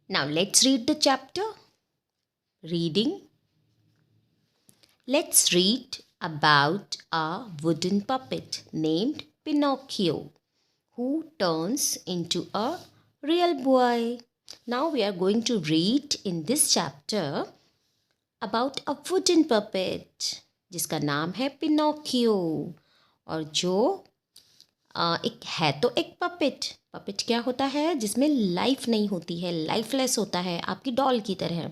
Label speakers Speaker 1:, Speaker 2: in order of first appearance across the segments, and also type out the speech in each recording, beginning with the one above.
Speaker 1: Now let's read the chapter. Reading. Let's read about a wooden puppet named Pinocchio who turns into a real boy. Now we are going to read in this chapter about a wooden puppet जिसका नाम है Pinocchio और जो एक है तो एक puppet. Puppet क्या होता है? जिसमें लाइफ नहीं होती है, लाइफलेस होता है, आपकी डॉल की तरह।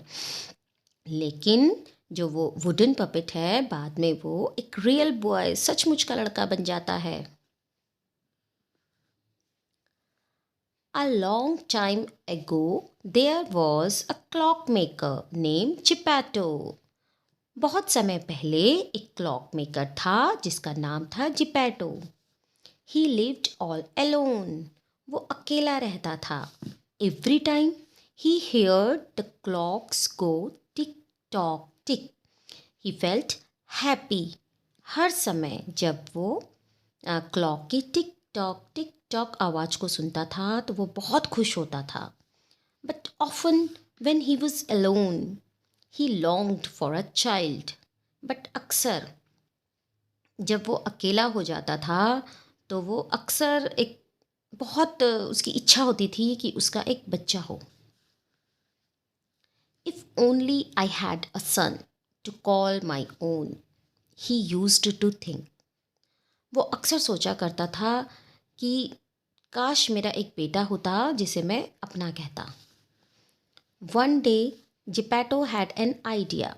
Speaker 1: लेकिन जो वो वुडन पपेट है बाद में वो एक रियल बॉय, सचमुच का लड़का बन जाता है। A long time ago there was a clockmaker named Geppetto. बहुत समय पहले एक क्लॉक मेकर था जिसका नाम था जिपैटो। He lived all alone. वो अकेला रहता था। Every time he heard the clocks go tick tock tick, he felt happy. हर समय जब वो क्लॉक की टिक टॉक आवाज़ को सुनता था तो वो बहुत खुश होता था। But often when he was alone, he longed for a child. But अक्सर जब वो अकेला हो जाता था तो वो अक्सर एक बहुत उसकी इच्छा होती थी कि उसका एक बच्चा हो। If only I had a son to call my own, he used to think. वो अक्सर सोचा करता था कि काश मेरा एक बेटा होता जिसे मैं अपना कहता। One day Geppetto had an idea.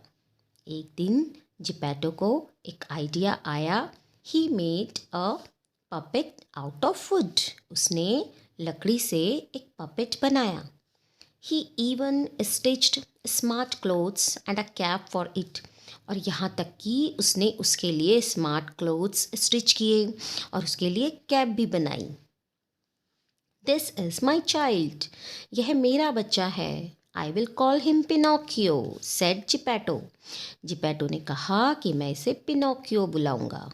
Speaker 1: एक दिन जिपैटो को एक आइडिया आया। He made a puppet out of wood. उसने लकड़ी से एक puppet बनाया। He even stitched smart clothes and a cap for it. और यहाँ तक कि उसने उसके लिए स्मार्ट क्लोथ्स स्टिच किए और उसके लिए कैप भी बनाई। This is my child. यह मेरा बच्चा है। I will call him Pinocchio, said Geppetto. Geppetto ने कहा कि मैं इसे Pinocchio बुलाऊंगा।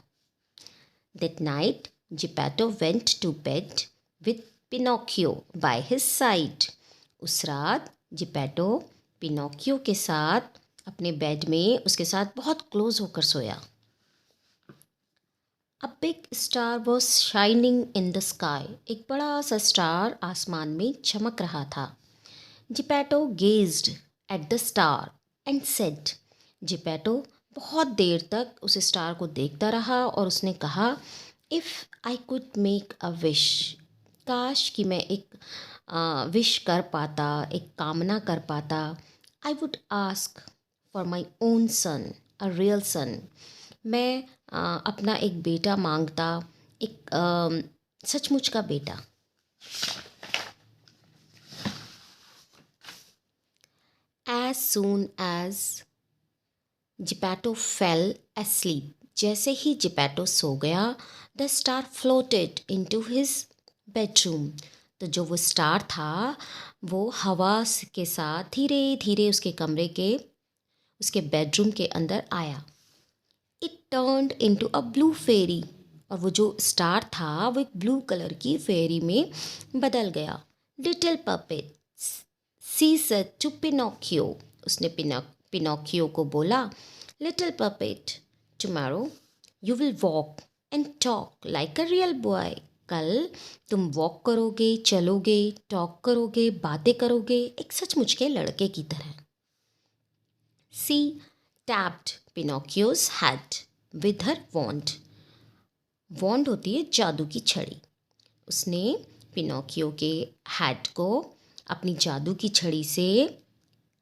Speaker 1: That night, Geppetto went to bed with Pinocchio by his side. उस रात जिपैटो पिनोकियो के साथ अपने बेड में उसके साथ बहुत क्लोज होकर सोया। A big star was shining in the sky. एक बड़ा सा स्टार आसमान में चमक रहा था। Geppetto gazed at the star and said. जिपैटो बहुत देर तक उस स्टार को देखता रहा और उसने कहा, If I could make a wish, काश कि मैं एक विश कर पाता, एक कामना कर पाता। I would ask for my own son, a real son. मैं अपना एक बेटा मांगता, एक सचमुच का बेटा। As soon as Geppetto fell asleep, जैसे ही जिपैटो सो गया, the star floated into his bedroom. तो जो वो स्टार था वो हवा के साथ धीरे धीरे उसके कमरे के उसके बेडरूम के अंदर आया। It turned into a blue fairy. और वो जो स्टार था वो एक ब्लू कलर की फेरी में बदल गया। Little puppet, she said to Pinocchio. उसने पिनोकियो को बोला, Little puppet, tomorrow you will walk and talk like a real boy. कल तुम वॉक करोगे, चलोगे, टॉक करोगे, बातें करोगे एक सचमुच के लड़के की तरह। She tapped Pinocchio's head with her wand. वॉन्ड होती है जादू की छड़ी। उसने पिनोकियो के हेड को अपनी जादू की छड़ी से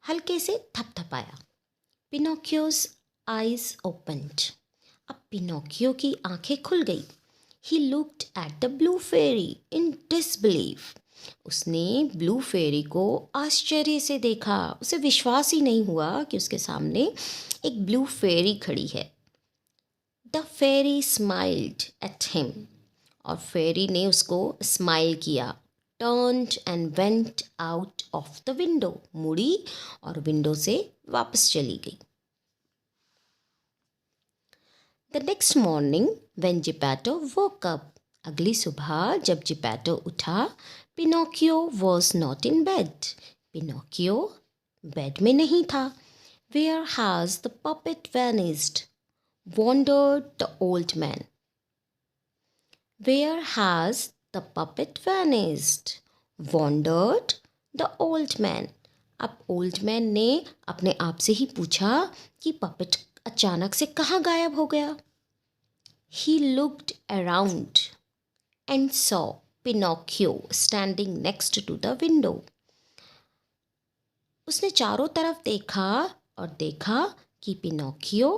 Speaker 1: हल्के से थपथपाया। पिनोकियो's eyes opened. अब पिनोकियो की आंखें खुल गई। He looked at the blue fairy in disbelief. उसने ब्लू फेरी को आश्चर्य से देखा। उसे विश्वास ही नहीं हुआ कि उसके सामने एक ब्लू फेरी खड़ी है। The fairy smiled at him. और फेरी ने उसको स्माइल किया। Turned and went out of the window. मुड़ी और विंडो से वापस चली गई। The next morning when Geppetto woke up, अगली सुबह जब जिपैटो उठा, Pinocchio was not in bed. Pinocchio bed में नहीं था. Where has the puppet vanished? Wondered the old man. Where has the puppet vanished? Wondered the old man. अब old man ने अपने आप से ही पूछा कि पपेट अचानक से कहाँ गायब हो गया. He looked around and saw Pinocchio standing next to the window. उसने चारों तरफ देखा और देखा कि पिनोकियो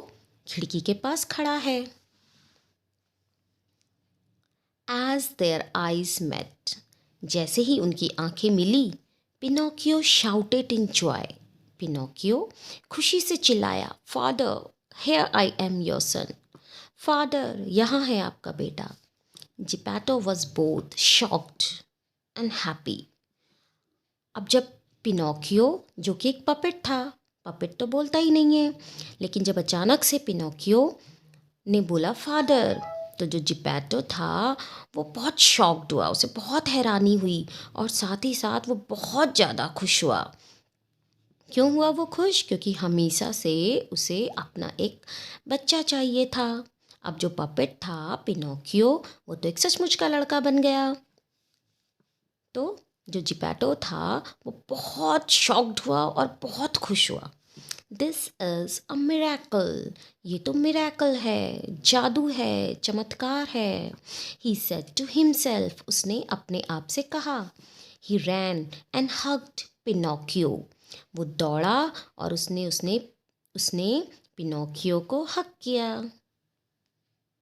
Speaker 1: खिड़की के पास खड़ा है. As their eyes met, जैसे ही उनकी आंखें मिली, Pinocchio shouted in joy. Pinocchio खुशी से चिल्लाया, Father, here I am your son. Father, यहाँ है आपका बेटा. Geppetto was both shocked and happy. अब जब पिनोकियो, जो कि एक पपेट था, पपेट तो बोलता ही नहीं है, लेकिन जब अचानक से पिनोकियो ने बोला फादर, तो जो जिपैटो था वो बहुत शॉक्ड हुआ, उसे बहुत हैरानी हुई और साथ ही साथ वो बहुत ज़्यादा खुश हुआ. क्यों हुआ वो खुश? क्योंकि हमेशा से उसे अपना एक बच्चा चाहिए था. अब जो पपेट था पिनोकियो, वो तो एक सचमुच का लड़का बन गया. तो जो जिपैटो था वो बहुत शॉक्ड हुआ और बहुत खुश हुआ. This is a miracle. ये तो मिरेकल है, जादू है, चमत्कार है. He said to himself. उसने अपने आप से कहा. He ran and hugged Pinocchio. वो दौड़ा और उसने पिनोकियो को हग किया.